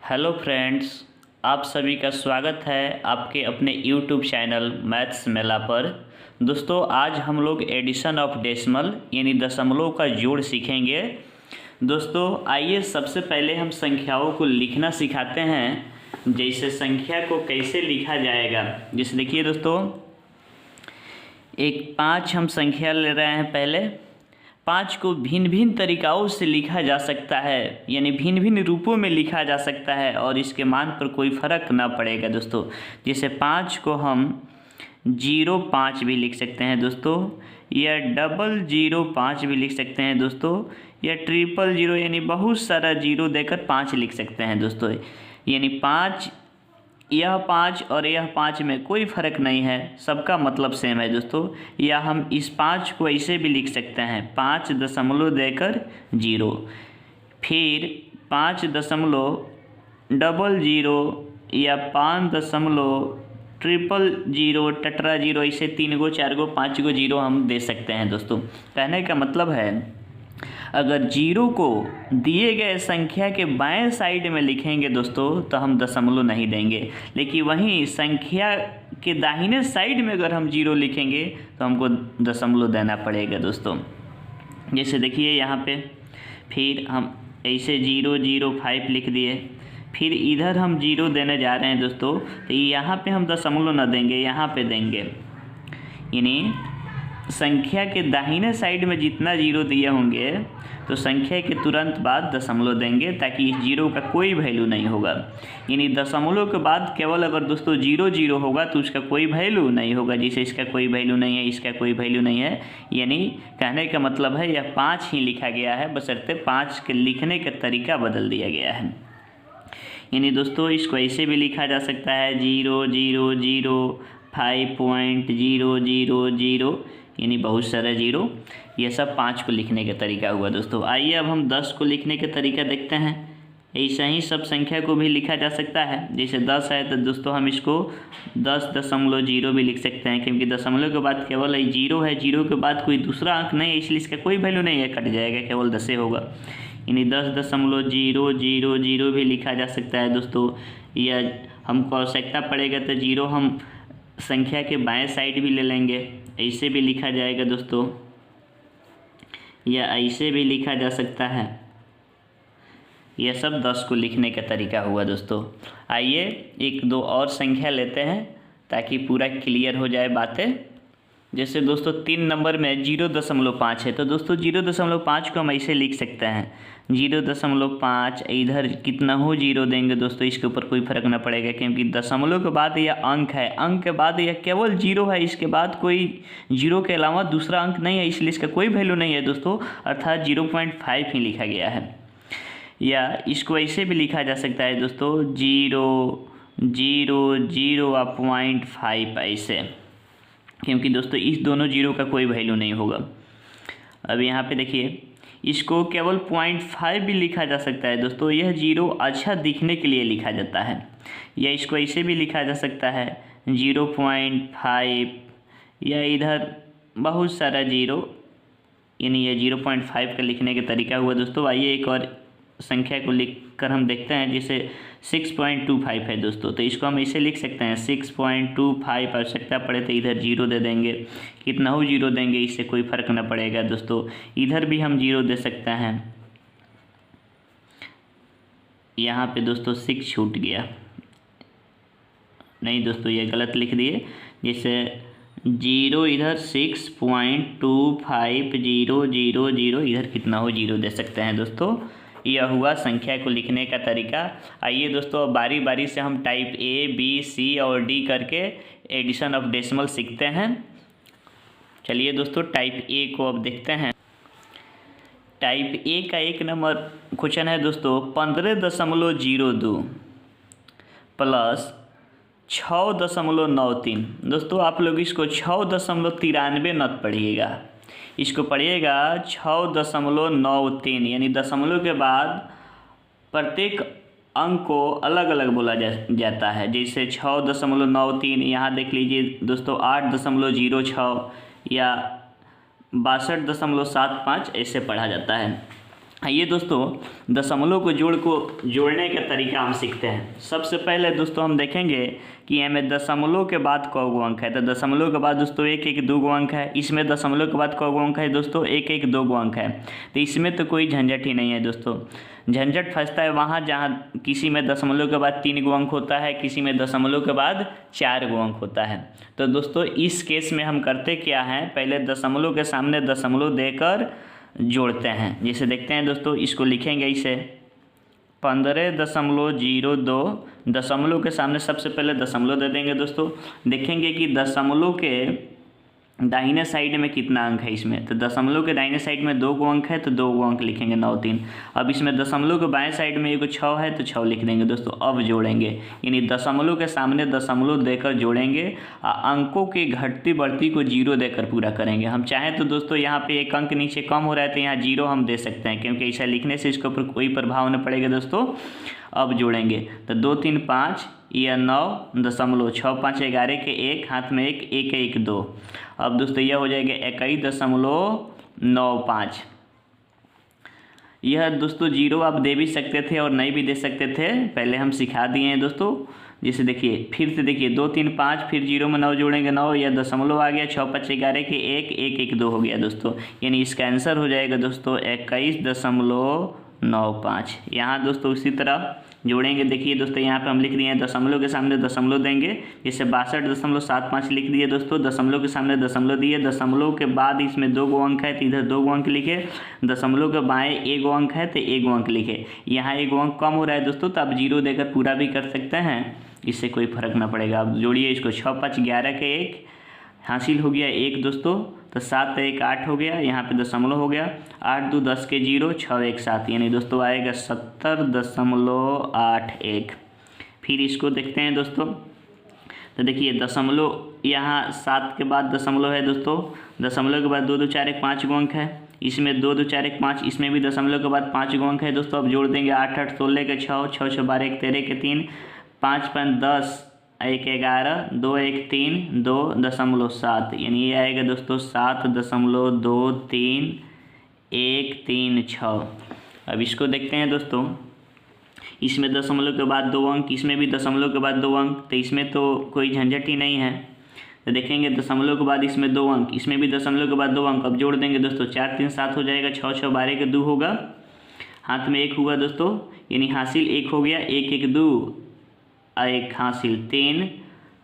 Hello friends, आप सभी का स्वागत है आपके अपने यूट्यूब चैनल मैथ्स मेला पर। दोस्तों, आज हम लोग एडिशन ऑफ डेसिमल यानी दशमलव का जोड़ सीखेंगे। दोस्तों, आइए सबसे पहले हम संख्याओं को लिखना सिखाते हैं। जैसे संख्या को कैसे लिखा जाएगा, जैसे देखिए दोस्तों, एक 5 हम संख्या ले रहे हैं। पहले 5 को भिन्न भिन्न तरीक़ाओं से लिखा जा सकता है, यानी भिन्न भिन्न रूपों में लिखा जा सकता है और इसके मान पर कोई फ़र्क ना पड़ेगा दोस्तों। जैसे 5 को हम 0-5 भी लिख सकते हैं दोस्तों, या 005 भी लिख सकते हैं दोस्तों, या 000 यानी बहुत सारा जीरो देकर 5 लिख सकते हैं दोस्तों। यानी 5, यह 5 और यह 5 में कोई फ़र्क नहीं है, सबका मतलब सेम है दोस्तों। या हम इस 5 को ऐसे भी लिख सकते हैं, 5 दशमलव देकर 0, फिर 5.00 या 5.000 टटरा 0, ऐसे 3 गो 4 गो 5 गो 0 हम दे सकते हैं दोस्तों। कहने का मतलब है, अगर 0 को दिए गए संख्या के बाएं साइड में लिखेंगे दोस्तों तो हम दशमलव नहीं देंगे, लेकिन वहीं संख्या के दाहिने साइड में अगर हम 0 लिखेंगे तो हमको दशमलव देना पड़ेगा दोस्तों। जैसे देखिए यहाँ पे, फिर हम ऐसे 005 लिख दिए, फिर इधर हम 0 देने जा रहे हैं दोस्तों, तो यहाँ पे हम दशमलव न देंगे, यहाँ पे देंगे। यानी संख्या के दाहिने साइड में जितना 0 दिए होंगे तो संख्या के तुरंत बाद दशमलव देंगे, ताकि इस 0 का कोई वैल्यू नहीं होगा। यानी दशमलव के बाद केवल अगर दोस्तों 0 होगा तो उसका कोई वैल्यू नहीं होगा। जैसे इसका कोई वैल्यू नहीं है, इसका कोई वैल्यू नहीं है, यानी कहने का मतलब है यह 5 ही लिखा गया है, बशर्ते 5 के लिखने का तरीका बदल दिया गया है। यानी दोस्तों, इसको ऐसे भी लिखा जा सकता है 00005.000, यानी बहुत सारा 0। ये सब 5 को लिखने का तरीका हुआ दोस्तों। आइए अब हम 10 को लिखने का तरीका देखते हैं। ऐसा ही सब संख्या को भी लिखा जा सकता है। जैसे 10 है तो दोस्तों हम इसको 10.0 भी लिख सकते हैं, क्योंकि दशमलव के बाद केवल 0 है, 0 के बाद कोई दूसरा अंक नहीं है, इसलिए इसका कोई वैल्यू नहीं है, कट जाएगा, केवल 10 होगा। यानी 10.000 भी लिखा जा सकता है दोस्तों। या हमको आवश्यकता पड़ेगा तो 0 हम संख्या के बाएं साइड भी ले लेंगे, ऐसे भी लिखा जाएगा दोस्तों, या ऐसे भी लिखा जा सकता है। यह सब 10 को लिखने का तरीका हुआ दोस्तों। आइए 1-2 और संख्या लेते हैं ताकि पूरा क्लियर हो जाए बातें। जैसे दोस्तों 3 नंबर में 0.5 है, तो दोस्तों 0.5 को हम ऐसे लिख सकते हैं 0.5। इधर कितना हो 0 देंगे दोस्तों, इसके ऊपर कोई फर्क ना पड़ेगा, क्योंकि दशमलव के बाद यह अंक है, अंक के बाद यह केवल 0 है, इसके बाद कोई 0 के अलावा दूसरा अंक नहीं है, इसलिए इसका कोई वैल्यू नहीं है दोस्तों, अर्थात 0.5 ही लिखा गया है। या इसको ऐसे भी लिखा जा सकता है दोस्तों 0.5 ऐसे, क्योंकि दोस्तों इस दोनों 0 का कोई वैल्यू नहीं होगा। अब यहाँ पे देखिए, इसको केवल 0.5 भी लिखा जा सकता है दोस्तों। यह 0 अच्छा दिखने के लिए लिखा जाता है। या इसको ऐसे भी लिखा जा सकता है 0.5, या इधर बहुत सारा 0, यानी यह 0.5 का लिखने का तरीका हुआ दोस्तों। आइए एक और संख्या को लिखकर हम देखते हैं। जैसे 6.25 है दोस्तों, तो इसको हम ऐसे लिख सकते हैं 6.25। आवश्यकता पड़े तो इधर 0 दे देंगे, कितना हो 0 देंगे, इससे कोई फ़र्क ना पड़ेगा दोस्तों। इधर भी हम 0 दे सकते हैं। यहाँ पे दोस्तों 6 छूट गया, नहीं दोस्तों ये गलत लिख दिए। जैसे 0 इधर 6.2500, इधर कितना हो 0 दे सकते हैं दोस्तों। यह हुआ संख्या को लिखने का तरीका। आइए दोस्तों, अब बारी बारी से हम टाइप A, B, C और D करके एडिशन ऑफ डेसिमल सीखते हैं। चलिए दोस्तों, टाइप A को अब देखते हैं। टाइप A का 1 नंबर क्वेश्चन है दोस्तों 15.02 प्लस 6.93। दोस्तों आप लोग इसको 6.93 मत पढ़िएगा, इसको पढ़िएगा 6.93, यानी दशमलव के बाद प्रत्येक अंक को अलग अलग बोला जाता है। जैसे 6.93, यहाँ देख लीजिए दोस्तों 8.06 या 62.75 ऐसे पढ़ा जाता है। आइए दोस्तों दशमलव को जोड़ने का तरीका हम सीखते हैं। सबसे पहले दोस्तों हम देखेंगे कि हमें दशमलव के बाद कौ गो अंक है। तो दशमलव के बाद दोस्तों एक एक दो गो अंक है। इसमें दशमलव के बाद कौ गो अंक है दोस्तों, एक एक दो गो अंक है। तो इसमें तो कोई झंझट ही नहीं है दोस्तों। झंझट फंसता है वहाँ जहाँ किसी में दशमलव के बाद 3 गो अंक होता है, किसी में दशमलव के बाद 4 गो अंक होता है। तो दोस्तों इस केस में हम करते क्या हैं, पहले दशमलव के सामने दशमलव देकर जोड़ते हैं। जैसे देखते हैं दोस्तों, इसको लिखेंगे इसे 15.02, दशमलव के सामने सबसे पहले दशमलव दे देंगे दोस्तों। देखेंगे कि दशमलव के दाहिने साइड में कितना अंक है इसमें। तो दशमलव के दाहिने साइड में 2 गो अंक है, तो 2 गो अंक लिखेंगे 9 3। अब इसमें दशमलव के बाएं साइड में एक 6 है, तो 6 लिख देंगे दोस्तों। अब जोड़ेंगे, यानी दशमलव के सामने दशमलव देकर जोड़ेंगे और अंकों की घटती बढ़ती को 0 देकर पूरा करेंगे। हम चाहें तो दोस्तों यहाँ पे एक अंक नीचे कम हो रहा है तो यहाँ 0 हम दे सकते हैं, क्योंकि ऐसा लिखने से इसके ऊपर कोई प्रभाव न पड़ेगा दोस्तों। अब जोड़ेंगे तो 2 3 5 या 9.6 5 11 के 1 हाथ में 1 1 1 2। अब दोस्तों यह हो जाएगा 21.95। यह दोस्तों 0 आप दे भी सकते थे और नहीं भी दे सकते थे, पहले हम सिखा दिए हैं दोस्तों। जैसे देखिए फिर से देखिए 2 3 5 फिर 0 में 9 जोड़ेंगे 9, या दशमलव आ गया 6 5 11 के 1 1 1 2 हो गया दोस्तों। यानी इसका आंसर हो जाएगा दोस्तों 21.95। यहाँ दोस्तों उसी तरह जोड़ेंगे। देखिए दोस्तों यहाँ पे हम लिख दिए हैं दशमलव के सामने दशमलव देंगे, जैसे 62.75 लिख दिए दोस्तों। दशमलव के सामने दशमलव दिए, दशमलव के बाद इसमें 2 गो अंक है तो इधर 2 गो अंक लिखे, दशमलव के बाएं 1 गो अंक है तो 1 गो अंक लिखे। यहाँ 1 गो अंक कम हो रहा है दोस्तों, तो आप 0 देकर पूरा भी कर सकते हैं, इससे कोई फर्क ना पड़ेगा। अब जोड़िए इसको 6 5 11 के 1 हासिल हो गया 1 दोस्तों, तो 7 1 8 हो गया, यहाँ पे दशमलव हो गया, 8 2 10 के 0 6 1 7, यानी दोस्तों आएगा 70.81। फिर इसको देखते हैं दोस्तों। तो देखिए दशमलव यहाँ 7 के बाद दशमलव है दोस्तों, दशमलव के बाद 2 2 4 1 5 गो अंक है। इसमें 2 2 4 1 5, इसमें भी दशमलव के बाद 5 गो अंक है दोस्तों। अब जोड़ देंगे 8 8 16 के 6 6 6 12 1 13 के 3 5 5 10 1 11 2 1 3 2.7, यानी ये आएगा दोस्तों 7.2316। अब इसको देखते हैं दोस्तों। इसमें दशमलव के बाद 2 अंक, इसमें भी दशमलव के बाद 2 अंक, तो इसमें तो कोई झंझट ही नहीं है। तो देखेंगे दशमलव के बाद इसमें 2 अंक, इसमें भी दशमलव के बाद 2 अंक। अब जोड़ देंगे दोस्तों 4 3 7 हो जाएगा, 6 6 12 के 2 होगा, हाथ में 1 हुआ दोस्तों, यानी हासिल 1 हो गया, 1 1 2 1 हासिल 3,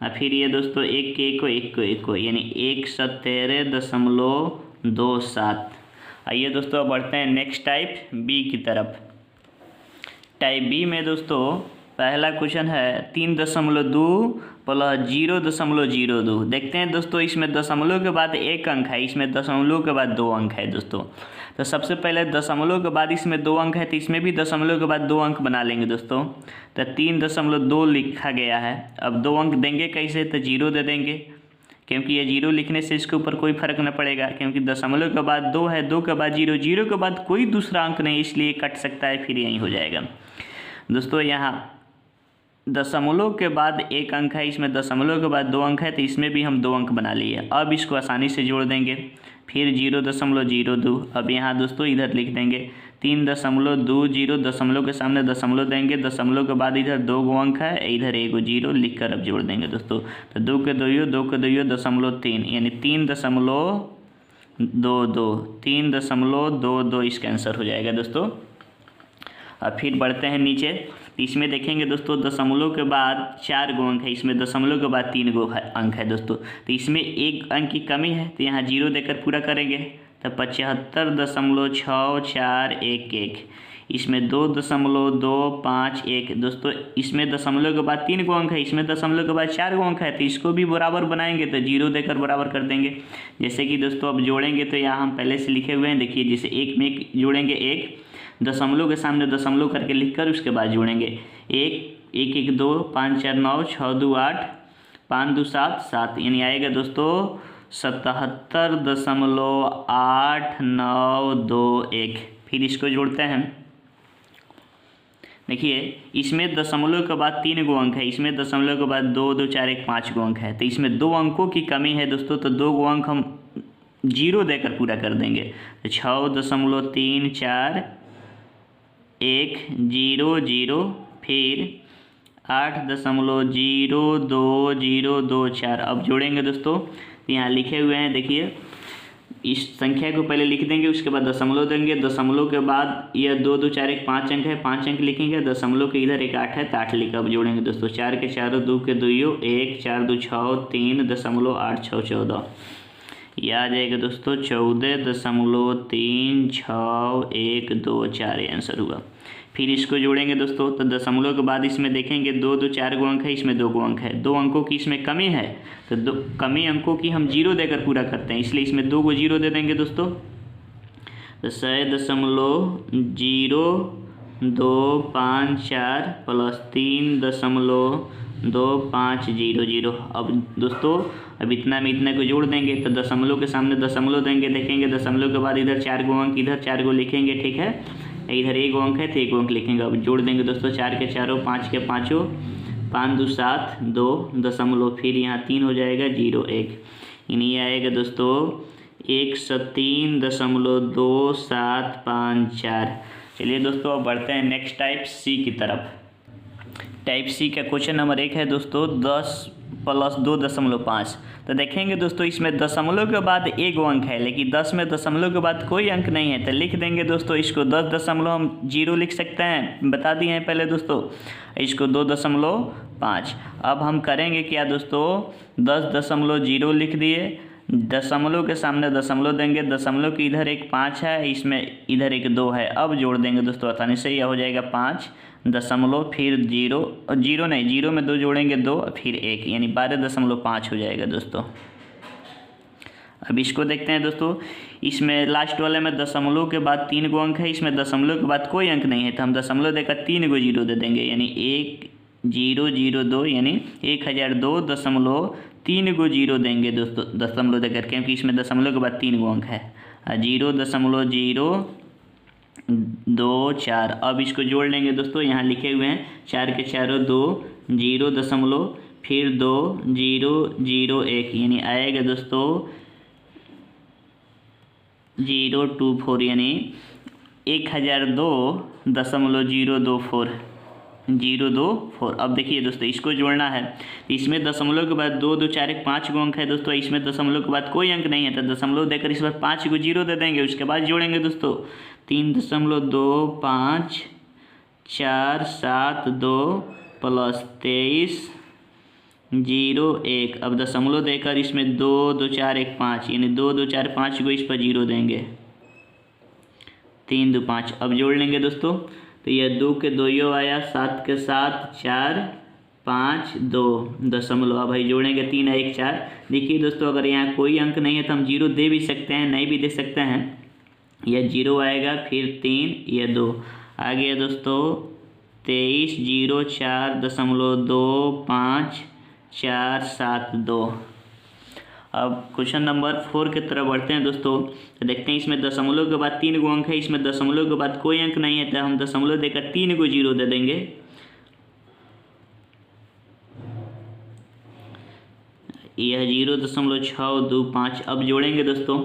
और फिर ये दोस्तों 1 के 1 को 1 को 1 को, यानी 117.27। आइए दोस्तों अब बढ़ते हैं नेक्स्ट टाइप बी की तरफ। टाइप बी में दोस्तों पहला क्वेश्चन है 3.2 प्लस 0.02। देखते हैं दोस्तों, इसमें दशमलव के बाद 1 अंक है, इसमें दशमलव के बाद 2 अंक है दोस्तों। तो सबसे पहले दशमलव के बाद इसमें 2 अंक है, तो इसमें भी दशमलव के बाद 2 अंक बना लेंगे दोस्तों। तो 3.2 लिखा गया है। अब 2 अंक देंगे कैसे, तो 0 दे देंगे, क्योंकि ये 0 लिखने से इसके ऊपर कोई फर्क न पड़ेगा, क्योंकि दशमलव के बाद 2 है, 2 के बाद 0, 0 के बाद कोई दूसरा अंक नहीं, इसलिए कट सकता है, फिर यही हो जाएगा दोस्तों। यहाँ दशमलव के बाद 1 अंक है, इसमें दशमलव के बाद 2 अंक है, तो इसमें भी हम 2 अंक बना लिए। अब इसको आसानी से जोड़ देंगे, फिर 0.02। अब यहाँ दोस्तों इधर लिख देंगे 3.20, दशमलव के सामने दशमलव देंगे, दशमलव के बाद इधर 2 गो अंक है, इधर 1 गो 0 लिख कर अब जोड़ देंगे दोस्तों। तो 2 के 2 2 के 2 0.3, यानी 3.22 इसका आंसर हो जाएगा दोस्तों। अब फिर बढ़ते हैं नीचे। इसमें देखेंगे दोस्तों दशमलव के बाद 4 गो अंक है, इसमें दशमलव के बाद 3 गो अंक है दोस्तों। तो इसमें 1 अंक की कमी है, तो यहाँ 0 देकर पूरा करेंगे, तो 75.6411। इसमें 2.251 दोस्तों। इसमें दशमलव के बाद 3 गो अंक है, इसमें दशमलव के बाद 4 गो अंक है, तो इसको भी बराबर बनाएंगे, तो 0 देकर बराबर कर देंगे। जैसे कि दोस्तों अब जोड़ेंगे, तो यहाँ हम पहले से लिखे हुए हैं, देखिए जैसे 1 में 1 जोड़ेंगे, 1 दशमलव के सामने दशमलव करके लिखकर उसके बाद जोड़ेंगे 1 1 1 2 5 4 9 6 2 8 5 2 7 7, यानी आएगा दोस्तों 77.8921। फिर इसको जोड़ते हैं। देखिए इसमें दशमलव के बाद 3 गो अंक है, इसमें दशमलव के बाद 2 2 4 1 5 गो अंक है, तो इसमें 2 अंकों की कमी है दोस्तों, तो 2 गो अंक हम 0 देकर पूरा कर देंगे। तो 6.34 100, फिर 8.02024। अब जोड़ेंगे दोस्तों, यहाँ लिखे हुए हैं, देखिए इस संख्या को पहले लिख देंगे, उसके बाद दशमलव देंगे, दशमलव के बाद यह 2 2 4 1 5 अंक है, 5 अंक लिखेंगे, दशमलव के इधर एक 8 है तो 8 लिखा। अब जोड़ेंगे दोस्तों, 4 के 4 2 के 2 1 4 2 6 3.8 14। यह आ जाएगा दोस्तों 14.3614 ये आंसर हुआ। फिर इसको जोड़ेंगे दोस्तों, तो दशमलव के बाद इसमें देखेंगे 2 2 4 गो अंक है, इसमें 2 गो अंक है, 2 अंकों की इसमें कमी है, तो 2 कमी अंकों की हम 0 देकर पूरा करते हैं, इसलिए इसमें 2 गो 0 दे देंगे दोस्तों। तो 100.254 प्लस 3.2500। अब दोस्तों अब इतना में इतना को जोड़ देंगे, तो दशमलव के सामने दशमलव देंगे, देखेंगे दशमलव के बाद इधर 4 गो अंक, इधर 4 गो लिखेंगे, ठीक है, इधर 1 अंक है तो 1 अंक लिखेंगे। अब जोड़ देंगे दोस्तों, 4 के 4 5 के 5 5 2 7 2 दशमलव, फिर यहाँ 3 हो जाएगा 0 1, यानी ये आएगा दोस्तों 103.2754। चलिए दोस्तों अब बढ़ते हैं नेक्स्ट टाइप सी की तरफ। टाइप सी का क्वेश्चन नंबर 1 है दोस्तों 10 + 2.5। तो देखेंगे दोस्तों इसमें दशमलव के बाद 1 अंक है, लेकिन 10 में दशमलव के बाद कोई अंक नहीं है, तो लिख देंगे दोस्तों इसको 10.0 हम 0 लिख सकते हैं, बता दिए हैं पहले दोस्तों, इसको 2.5। अब हम करेंगे क्या दोस्तों, 10.0 लिख दिए, दशमलव के सामने दशमलव देंगे, दशमलव की इधर एक 5 है, इसमें इधर एक 2 है। अब जोड़ देंगे दोस्तों आसानी से, यह हो जाएगा 5 दशमलव, फिर 0 नहीं, 0 में 2 जोड़ेंगे 2, फिर 1, यानी 12.5 हो जाएगा दोस्तों। अब इसको देखते हैं दोस्तों, इसमें लास्ट वाले में दशमलव के बाद 3 गो अंक है, इसमें दशमलव के बाद कोई अंक नहीं है, तो हम दशमलव देकर 3 गो 0 दे देंगे, यानी 1002, यानी 1002.3 गो 0 देंगे दोस्तों दशमलव देकर, क्योंकि इसमें दशमलव के बाद 3 गो अंक है, 0.024। अब इसको जोड़ लेंगे दोस्तों, यहाँ लिखे हुए हैं 4 के 4 2 0 दशमलव, फिर 2 0 0 1, यानी आएगा दोस्तों 024, यानी 1002.024। अब देखिए दोस्तों इसको जोड़ना है, इसमें दशमलव के बाद 2 2 4 1 5 गो अंक है दोस्तों, इसमें दशमलव के बाद कोई अंक नहीं है, तो दशमलव देकर इस बार 5 गो 0 दे देंगे, उसके बाद जोड़ेंगे दोस्तों 3.25472 प्लस 23 0 1। अब दशमलव देकर इसमें 2 2 4 1 5, यानी 2 2 4 5 को इस पर 0 देंगे, 3 2 5। अब जोड़ लेंगे दोस्तों, तो यह 2 के 2 आया, 7 के 7 4 5 2 दशमलव। अब भाई जोड़ेंगे 3 1 4। देखिए दोस्तों अगर यहाँ कोई अंक नहीं है तो हम 0 दे भी सकते हैं, नहीं भी दे सकते हैं, यह 0 आएगा, फिर 3 यह 2 आ गया दोस्तों 23.02472। अब क्वेश्चन नंबर 4 की तरफ बढ़ते हैं दोस्तों, तो देखते हैं इसमें दशमलव के बाद 3 गो अंक है, इसमें दशमलव के बाद कोई अंक नहीं है, तो हम दशमलव देकर 3 गो 0 दे देंगे, यह 0.625। अब जोड़ेंगे दोस्तों,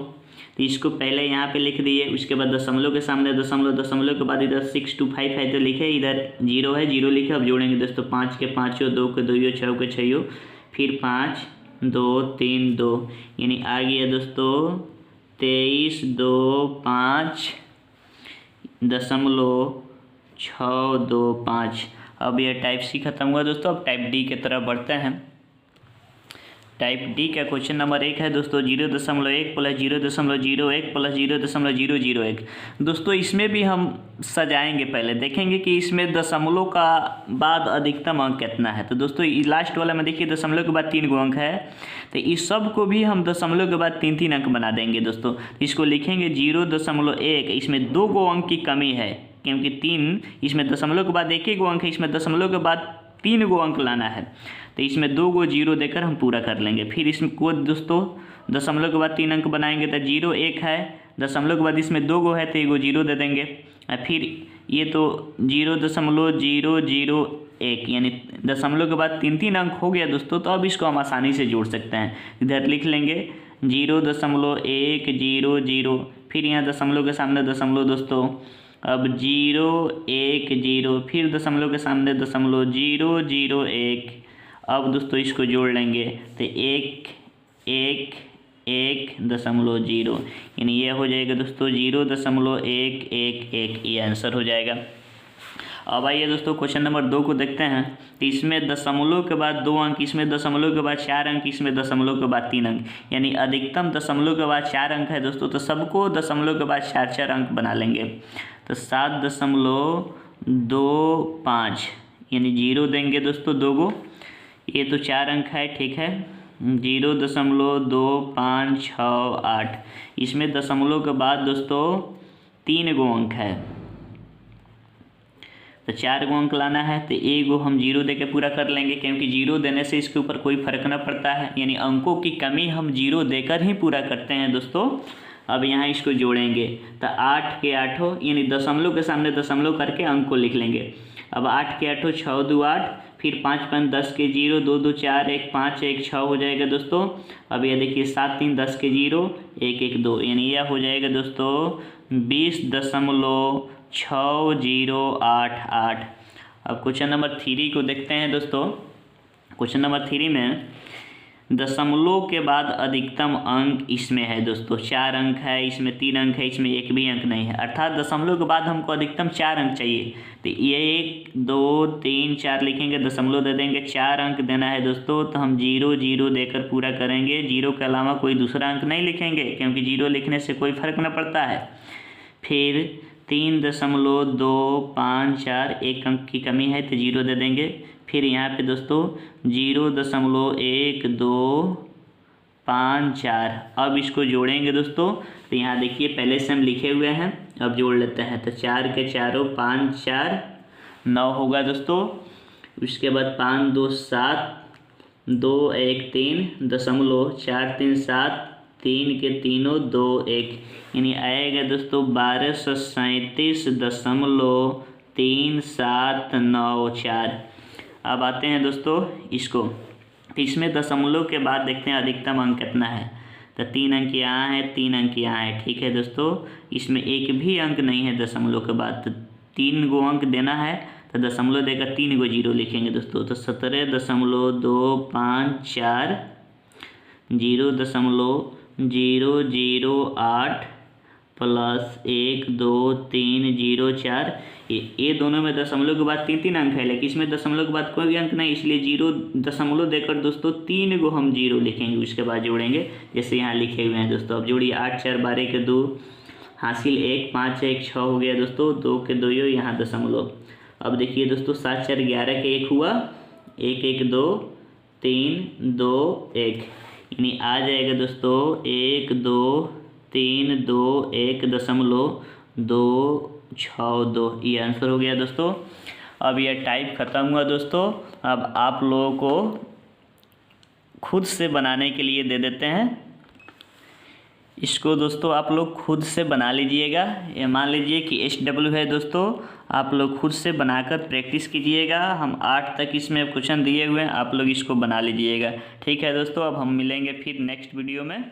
तो इसको पहले यहाँ पे लिख दिए, उसके बाद दशमलव के सामने दशमलव, दशमलव के बाद इधर 625 है तो लिखे, इधर 0 है 0 लिखे। अब जोड़ेंगे दोस्तों 5 के 5 2 के 2 6 के 6, फिर 5 2 3 2, यानी आ गया दोस्तों 23.625। अब यह टाइप सी खत्म हुआ दोस्तों। अब टाइप डी की तरफ बढ़ते हैं। टाइप डी का क्वेश्चन नंबर 1 है दोस्तों 0.1 + 0.01 + 0.001। दोस्तों इसमें भी हम सजाएंगे, पहले देखेंगे कि इसमें दशमलव का बाद अधिकतम अंक कितना है। तो दोस्तों लास्ट वाला में देखिए दशमलव के बाद 3 गो अंक है, तो इस सब को भी हम दशमलव के बाद 3 अंक बना देंगे दोस्तों। इसको लिखेंगे 0.1, इसमें 2 गो अंक की कमी है, क्योंकि 3 इसमें दशमलव के बाद 1 गो अंक है, इसमें दशमलव के बाद 3 गो अंक लाना है, तो इसमें 2 गो 0 देकर हम पूरा कर लेंगे। फिर इसमें को दोस्तों दशमलव के बाद 3 अंक बनाएंगे, तो 0 1 है, दशमलव के बाद इसमें 2 गो है तो 1 गो 0 दे देंगे, फिर ये तो 0.001, यानी दशमलव के बाद 3 अंक हो गया दोस्तों। तो अब इसको हम आसानी से जोड़ सकते हैं, इधर लिख लेंगे 0.100, फिर यहाँ दशमलव के सामने दशमलव दोस्तों, अब 0 1 0, फिर दशमलव के सामने दशमलव 0 0 1। अब दोस्तों इसको जोड़ लेंगे तो 1 1 1.0, यानी ये हो जाएगा दोस्तों 0.111, ये आंसर हो जाएगा। अब आइए दोस्तों क्वेश्चन नंबर 2 को देखते हैं। तो इसमें दशमलव के बाद 2 अंक, इसमें दशमलव के बाद 4 अंक, इसमें दशमलव के बाद 3 अंक, यानी अधिकतम दशमलव के बाद 4 अंक है दोस्तों, तो सबको दशमलव के बाद 4 अंक बना लेंगे। तो 7.25, यानी 0 देंगे दोस्तों 2 गो, ये तो 4 अंक है, ठीक है। 0.2568, इसमें दशमलव के बाद दोस्तों 3 गो अंक है, तो 4 गो अंक लाना है। तो एक गो हम 0 दे के पूरा कर लेंगे, क्योंकि 0 देने से इसके ऊपर कोई फर्क ना पड़ता है, यानी अंकों की कमी हम 0 देकर ही पूरा करते हैं दोस्तों। अब यहाँ इसको जोड़ेंगे तो 8 के 8, यानी दशमलव के सामने दशमलव करके अंक को लिख लेंगे। अब 8 के 8 6 2 8, फिर 5 5 10 के 0, 2 2 4 1 5 1 6 हो जाएगा दोस्तों। अब ये देखिए 7 3 10 के 0 1 1 2, यानी यह हो जाएगा दोस्तों 20.6088। अब क्वेश्चन नंबर 3 को देखते हैं दोस्तों। क्वेश्चन नंबर 3 में दशमलव के बाद अधिकतम अंक इसमें है दोस्तों, 4 अंक है, इसमें 3 अंक है, इसमें एक भी अंक नहीं है, अर्थात दशमलव के बाद हमको अधिकतम 4 अंक चाहिए। तो ये 1 2 3 4 लिखेंगे, दशमलव दे देंगे, 4 अंक देना है दोस्तों, तो हम 0 0 देकर पूरा करेंगे। 0 के अलावा कोई दूसरा अंक नहीं लिखेंगे, क्योंकि 0 लिखने से कोई फर्क न पड़ता है। फिर 3.254, एक अंक की कमी है तो 0 दे देंगे। फिर यहाँ पे दोस्तों 0.1254, अब इसको जोड़ेंगे दोस्तों। तो यहाँ देखिए पहले से हम लिखे हुए हैं, अब जोड़ लेते हैं। तो 4 के 4 5 4 9 होगा दोस्तों। उसके बाद 5 2 7 2 1 3.4 3 7 3 के 3 2 1, यानी आएगा दोस्तों 1237.3794। अब आते हैं दोस्तों इसको, तो इसमें दशमलव के बाद देखते हैं अधिकतम अंक कितना है। तो 3 अंक यहाँ है, 3 अंक यहाँ है, ठीक है दोस्तों। इसमें एक भी अंक नहीं है दशमलव के बाद, तो 3 गो अंक देना है, तो दशमलव देकर 3 गो 0 लिखेंगे दोस्तों। तो 17.254 0.008 प्लस 1 2 3 0 4, ये दोनों में दशमलव के बाद 3 अंक है, लेकिन इसमें दशमलव के बाद कोई भी अंक नहीं, इसलिए 0 दशमलव देकर दोस्तों 3 गो हम 0 लिखेंगे, उसके बाद जोड़ेंगे जैसे यहाँ लिखे हुए हैं दोस्तों। अब जोड़िए 8 4 12 के 2 हासिल 1 5 1 6 हो गया दोस्तों, 2 के 2 यहाँ दशमलव। अब देखिए दोस्तों 7 4 11 के 1 हुआ, 1 1 2 3 2 1, यानी आ जाएगा दोस्तों 1 2 3 2 1.262, ये आंसर हो गया दोस्तों। अब यह टाइप ख़त्म हुआ दोस्तों। अब आप लोगों को खुद से बनाने के लिए दे देते हैं इसको दोस्तों, आप लोग खुद से बना लीजिएगा। ये मान लीजिए कि SW है दोस्तों, आप लोग खुद से बनाकर प्रैक्टिस कीजिएगा। हम 8 तक इसमें क्वेश्चन दिए हुए हैं, आप लोग इसको बना लीजिएगा, ठीक है दोस्तों। अब हम मिलेंगे फिर नेक्स्ट वीडियो में।